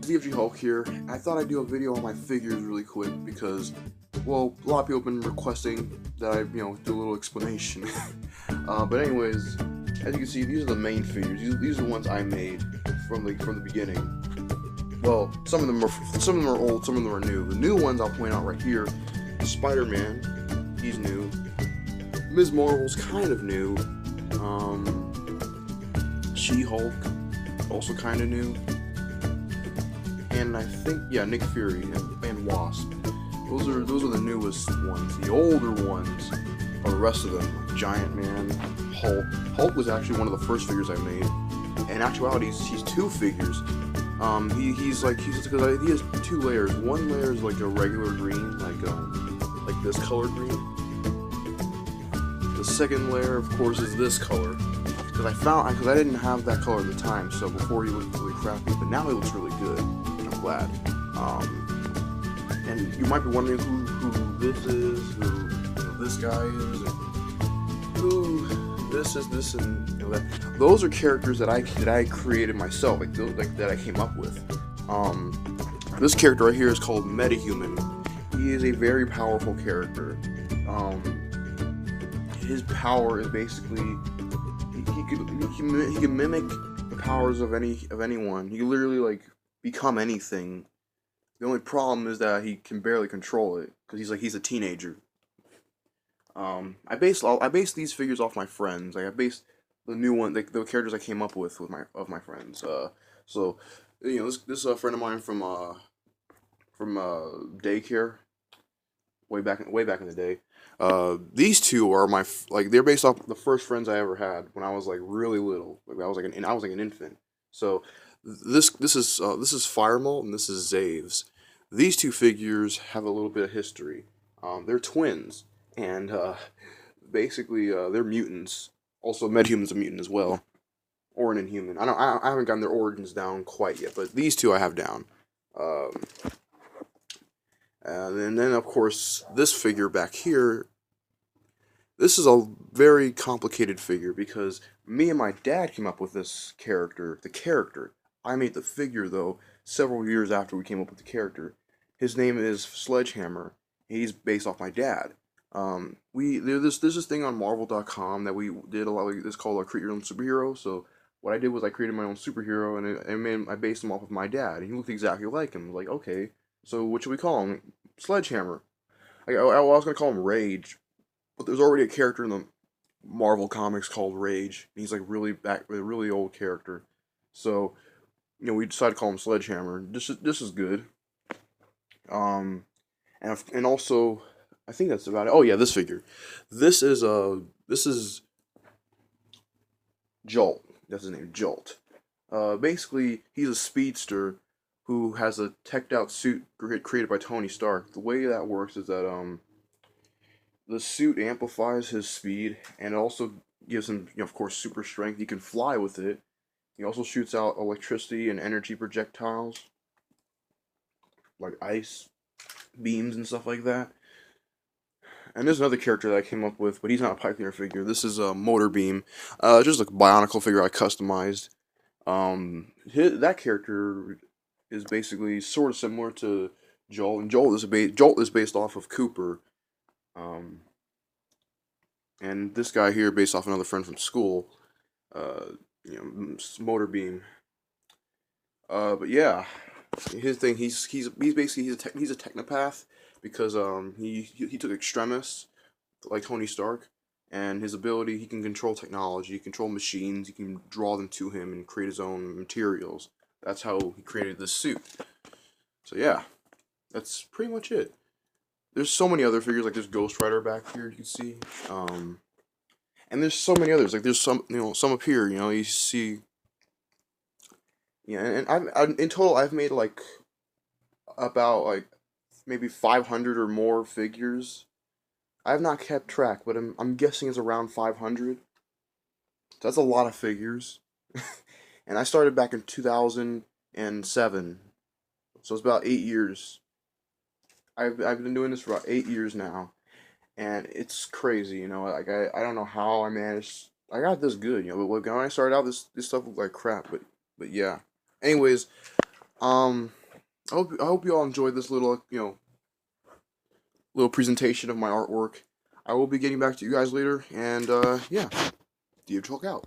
ZFG Hulk here. I thought I'd do a video on my figures really quick because, well, a lot of people have been requesting that I, do a little explanation. But anyways, as you can see, these are the main figures. These are the ones I made from the beginning. Well, some of them are old, some of them are new. The new ones I'll point out right here: Spider-Man, he's new. Ms. Marvel's kind of new. She-Hulk, also kind of new. And I think, yeah, Nick Fury and Wasp. Those are the newest ones. The older ones are the rest of them, like Giant Man, Hulk. Hulk was actually one of the first figures I made. In actuality, he's two figures. He has two layers. One layer is like a regular green, like this color green. The second layer, of course, is this color. Because I didn't have that color at the time, so before he looked really crappy, but now he looks really good. And I'm glad. And you might be wondering who this is, who this guy is, and who this is, this and that. Those are characters that I created myself, that I came up with. This character right here is called Metahuman. He is a very powerful character. His power is basically he can mimic the powers of anyone. He can literally become anything. The only problem is that he can barely control it because he's a teenager. I based these figures off my friends. I based the new one, the characters I came up with my friends. So this friend of mine from daycare way back in the day. These two are they're based off the first friends I ever had when I was really little. I was like an infant. So this is Firemalt and this is Zaves. These two figures have a little bit of history. They're twins, and basically they're mutants. Also, Metahuman's a mutant as well, or an Inhuman. I haven't gotten their origins down quite yet, but these two I have down. Um, and then of course this figure back here. This is a very complicated figure because me and my dad came up with this character. The character. I made the figure though several years after we came up with the character. His name is Sledgehammer. He's based off my dad. There's this thing on Marvel.com that we did a lot. It's called Create Your Own Superhero. So what I did was I created my own superhero and I based him off of my dad. He looked exactly like him. Like, okay, so what should we call him? Sledgehammer. I was gonna call him Rage, but there's already a character in the Marvel comics called Rage. And he's a really old character. So we decided to call him Sledgehammer. This is good. Um, and also, I think that's about it. Oh yeah, this figure. This is Jolt. That's his name, Jolt. Basically, he's a speedster who has a teched out suit created by Tony Stark. The way that works is that the suit amplifies his speed and it also gives him, of course, super strength. He can fly with it. He also shoots out electricity and energy projectiles, like ice beams and stuff like that. And there's another character that I came up with, but he's not a Pipe Cleaner figure. This is a Motor Beam, just like a Bionicle figure I customized. That character is basically sort of similar to Joel, and Joel is based off of Cooper. Um, and this guy here based off another friend from school. Motor Beam. But yeah, his thing he's a technopath because he took Extremis like Tony Stark, and his ability he can control technology, control machines, he can draw them to him and create his own materials. That's how he created this suit. So yeah, that's pretty much it. There's so many other figures like there's Ghost Rider back here you can see, and there's so many others like there's some up here you see. Yeah, and in total I've made about maybe 500 or more figures. I have not kept track, but I'm guessing it's around 500. So that's a lot of figures. And I started back in 2007. So it's about 8 years. I've been doing this for about 8 years now, and it's crazy, I don't know how I managed. I got this good, but when I started out, this stuff looked like crap, but yeah. Anyways, I hope you all enjoyed this little, little presentation of my artwork. I will be getting back to you guys later, and yeah, Theo Chalk out.